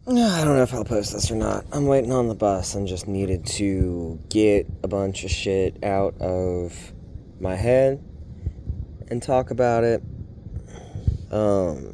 I don't know if I'll post this or not. I'm waiting on the bus and just needed to get a bunch of shit out of my head and talk about it. Um,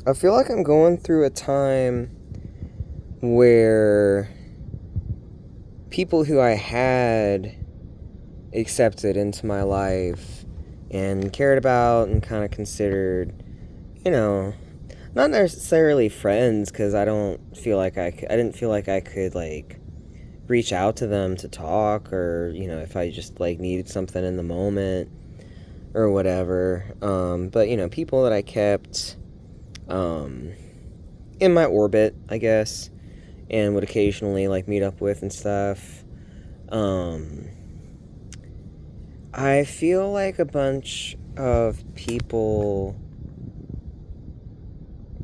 I feel like I'm going through a time where people who I had accepted into my life and cared about and kind of considered, you know, not necessarily friends, because I didn't feel like I could, like, reach out to them to talk, or, if I just, like, needed something in the moment or whatever. But, people that I kept in my orbit, I guess, and would occasionally, like, meet up with and stuff. I feel like a bunch of people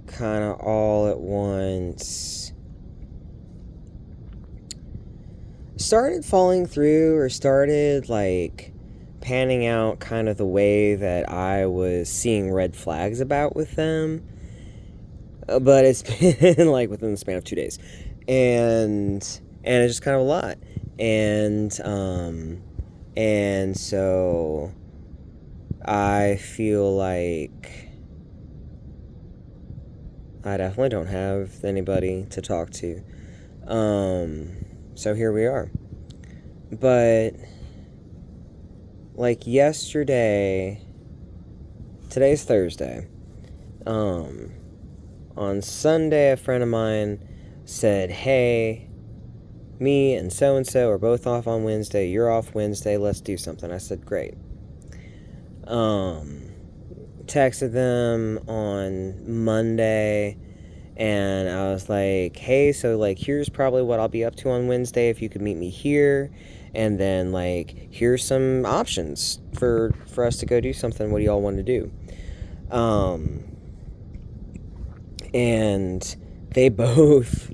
kind of all at once started falling through, or started, like, panning out kind of the way that I was seeing red flags about with them. But it's been like within the span of 2 days, and it's just kind of a lot. And so I feel like I definitely don't have anybody to talk to. So here we are. But, like, yesterday, today's Thursday, on Sunday, a friend of mine said, "Hey, me and so are both off on Wednesday. You're off Wednesday. Let's do something." I said, "Great." Texted them on Monday, and I was like, "Hey, so, like, here's probably what I'll be up to on Wednesday if you could meet me here, and then, like, here's some options for us to go do something. What do y'all want to do?" And they both,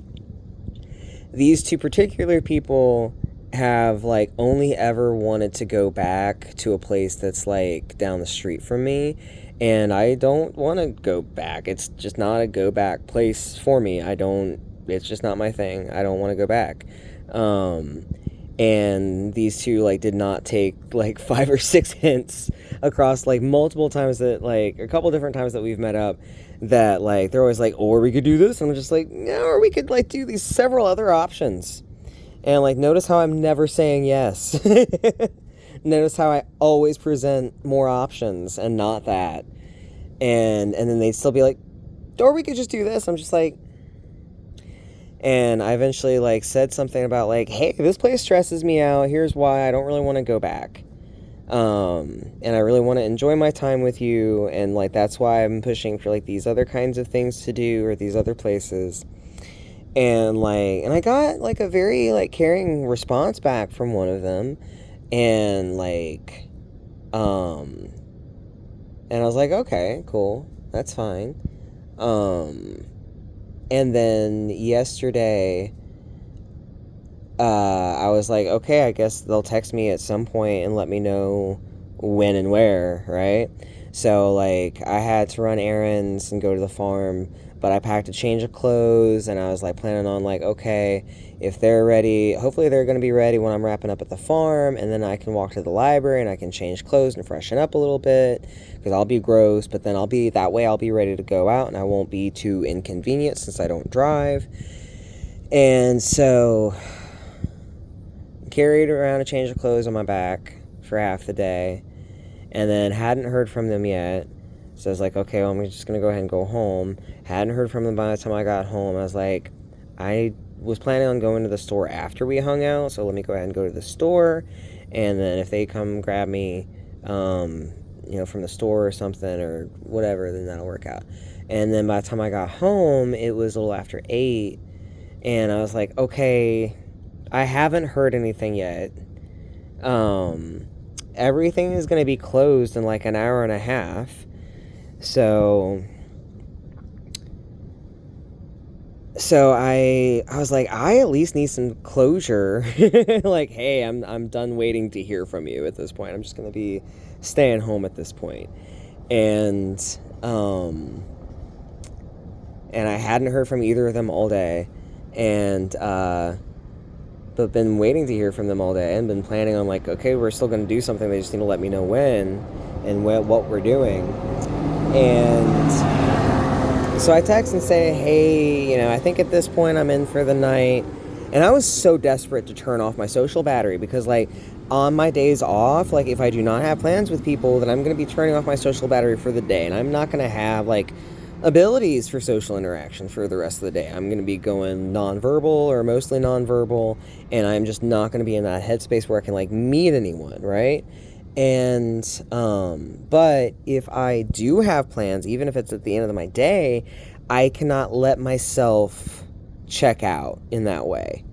these two particular people, have, like, only ever wanted to go back to a place that's, like, down the street from me, and I don't want to go back. It's just not a go back place for me. It's just not my thing. I don't want to go back. And these two, like, did not take, like, 5 or 6 hints across, like, multiple times, that, like, a couple different times that we've met up, that, like, they're always like, "Or we could do this," and I'm just like, "No," or we could, like, do these several other options. And, like, notice how I'm never saying yes. Notice how I always present more options and not that. And then they'd still be like, "Or we could just do this." I'm just like, and I eventually, like, said something about, like, "Hey, this place stresses me out. Here's why I don't really want to go back. And I really want to enjoy my time with you. And, like, that's why I'm pushing for, like, these other kinds of things to do, or these other places." And, like, and I got, like, a very, like, caring response back from one of them. And, like, and I was like, "Okay, cool. That's fine." And then yesterday, I was like, "Okay, I guess they'll text me at some point and let me know when and where," right? So, like, I had to run errands and go to the farm, but I packed a change of clothes, and I was, like, planning on, like, okay, if they're ready, hopefully they're going to be ready when I'm wrapping up at the farm, and then I can walk to the library and I can change clothes and freshen up a little bit, because I'll be gross, but then I'll be ready to go out, and I won't be too inconvenient since I don't drive. And so carried around a change of clothes on my back for half the day, and then hadn't heard from them yet. So I was like, "Okay, well, I'm just going to go ahead and go home." Hadn't heard from them by the time I got home. I was like, I was planning on going to the store after we hung out, so let me go ahead and go to the store, and then if they come grab me, from the store or something or whatever, then that'll work out. And then by the time I got home, it was a little after 8, and I was like, "Okay, I haven't heard anything yet. Everything is going to be closed in, like, an hour and a half. So I was like, I at least need some closure." Like, "Hey, I'm done waiting to hear from you at this point. I'm just going to be staying home at this point." And and I hadn't heard from either of them all day, and but been waiting to hear from them all day, and been planning on like, okay, we're still going to do something, they just need to let me know when and what we're doing. And so I text and say, hey, I think at this point I'm in for the night. And I was so desperate to turn off my social battery because, like, on my days off, like, if I do not have plans with people, then I'm going to be turning off my social battery for the day. And I'm not going to have, like, abilities for social interaction for the rest of the day. I'm going to be going nonverbal or mostly nonverbal. And I'm just not going to be in that headspace where I can, like, meet anyone, right? And, but if I do have plans, even if it's at the end of my day, I cannot let myself check out in that way.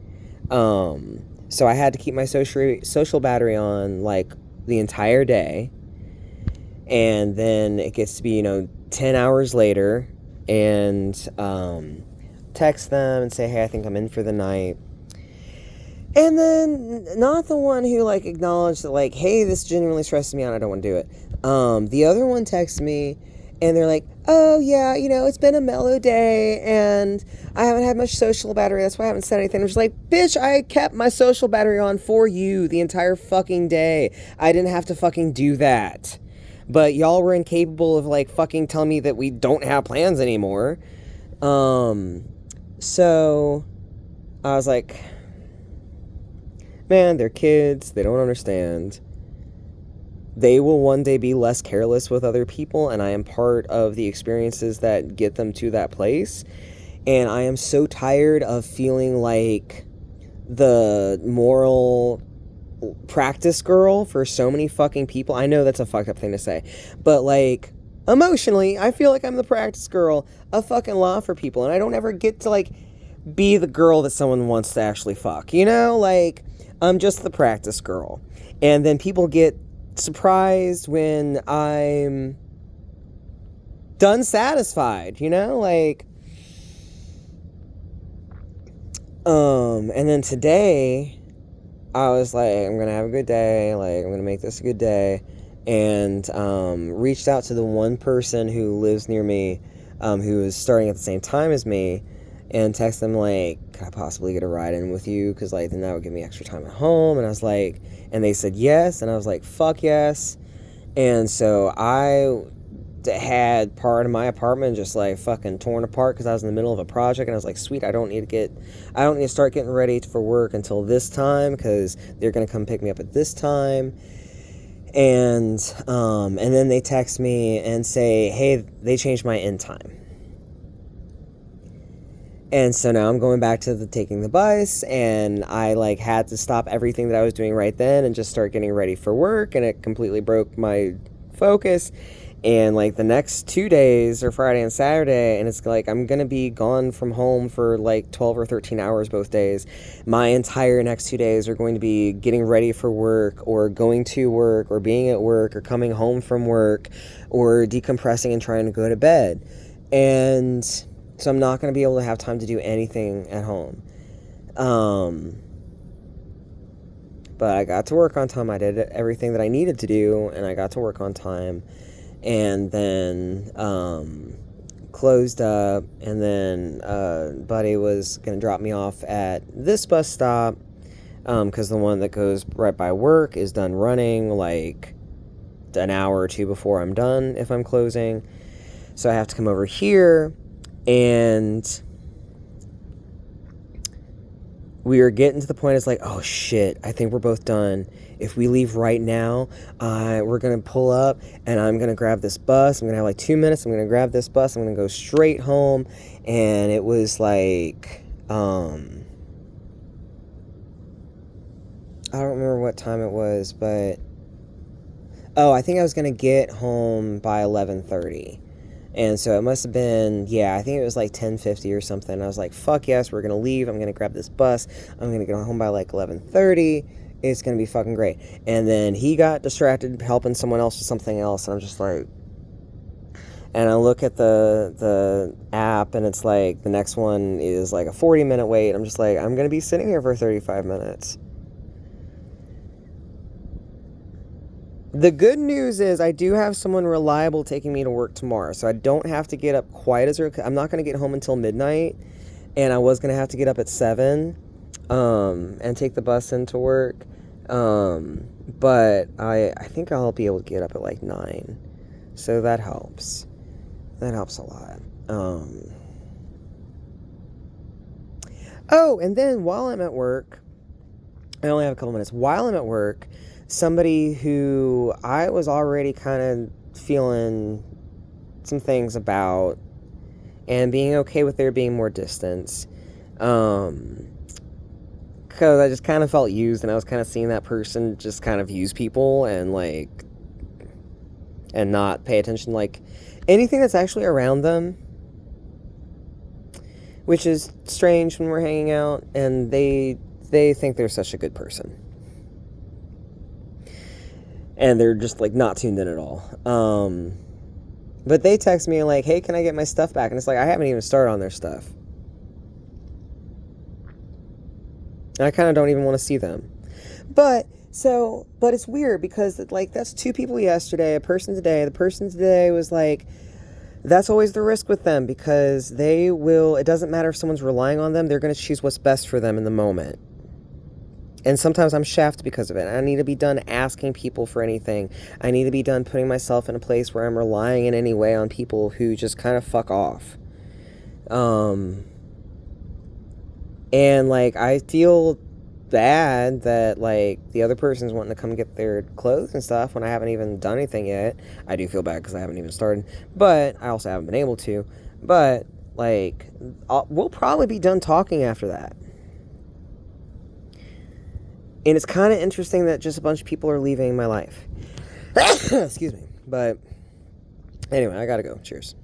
So I had to keep my social battery on like the entire day, and then it gets to be 10 hours later, and text them and say, hey, I think I'm in for the night. And then not the one who like acknowledged that like, hey, this genuinely stresses me out, I don't want to do it. The other one texts me and they're like, oh yeah, it's been a mellow day and I haven't had much social battery, that's why I haven't said anything. I'm just like, bitch, I kept my social battery on for you the entire fucking day. I didn't have to fucking do that. But y'all were incapable of like fucking telling me that we don't have plans anymore. So I was like, man, they're kids, they don't understand. They will one day be less careless with other people, and I am part of the experiences that get them to that place. And I am so tired of feeling like the moral practice girl for so many fucking people. I know that's a fucked up thing to say, but like, emotionally, I feel like I'm the practice girl of fucking law for people, and I don't ever get to like be the girl that someone wants to actually fuck, like, I'm just the practice girl. And then people get surprised when I'm done satisfied, like, and then today I was like, I'm gonna have a good day, like, I'm gonna make this a good day, and reached out to the one person who lives near me, who is starting at the same time as me, and text them like, could I possibly get a ride in with you, because like then that would give me extra time at home. And I was like, and they said yes, and I was like, fuck yes. And so I had part of my apartment just like fucking torn apart because I was in the middle of a project, and I was like, sweet, I don't need to start getting ready for work until this time because they're gonna come pick me up at this time. And then they text me and say, hey, they changed my end time. And so now I'm going back to taking the bus, and I like had to stop everything that I was doing right then and just start getting ready for work, and it completely broke my focus. And like the next 2 days are Friday and Saturday, and it's like I'm gonna be gone from home for like 12 or 13 hours both days. My entire next 2 days are going to be getting ready for work, or going to work, or being at work, or coming home from work, or decompressing and trying to go to bed. And so I'm not going to be able to have time to do anything at home. But I got to work on time. I did everything that I needed to do, and I got to work on time. And then closed up, and then Buddy was going to drop me off at this bus stop, because the one that goes right by work is done running like an hour or two before I'm done if I'm closing. So I have to come over here. And we were getting to the point, it's like, oh shit, I think we're both done. If we leave right now, we're going to pull up, and I'm going to grab this bus. I'm going to have like 2 minutes. I'm going to grab this bus. I'm going to go straight home. And it was like, I don't remember what time it was, but, I think I was going to get home by 11:30. And so it must have been, I think it was like 10:50 or something. I was like, fuck yes, we're going to leave. I'm going to grab this bus. I'm going to get home by like 11:30. It's going to be fucking great. And then he got distracted helping someone else with something else. And I'm just like, and I look at the app, and it's like the next one is like a 40-minute wait. I'm just like, I'm going to be sitting here for 35 minutes. The good news is I do have someone reliable taking me to work tomorrow, so I don't have to get up quite as early. I'm not going to get home until midnight, and I was going to have to get up at 7 and take the bus into work. But I think I'll be able to get up at like 9. So that helps. That helps a lot. Oh, and then while I'm at work, I only have a couple minutes. While I'm at work, somebody who I was already kind of feeling some things about and being okay with there being more distance, because I just kind of felt used, and I was kind of seeing that person just kind of use people and like, and not pay attention like anything that's actually around them, which is strange when we're hanging out and they think they're such a good person and they're just like not tuned in at all. But they text me like, hey, can I get my stuff back? And it's like, I haven't even started on their stuff. And I kind of don't even want to see them. But it's weird because like that's 2 people yesterday, a person today. The person today was like, that's always the risk with them because it doesn't matter if someone's relying on them, they're going to choose what's best for them in the moment. And sometimes I'm shafted because of it. I need to be done asking people for anything. I need to be done putting myself in a place where I'm relying in any way on people who just kind of fuck off. And like I feel bad that like the other person's wanting to come get their clothes and stuff when I haven't even done anything yet. I do feel bad because I haven't even started, but I also haven't been able to. But like we'll probably be done talking after that. And it's kind of interesting that just a bunch of people are leaving my life. Excuse me. But anyway, I gotta go. Cheers.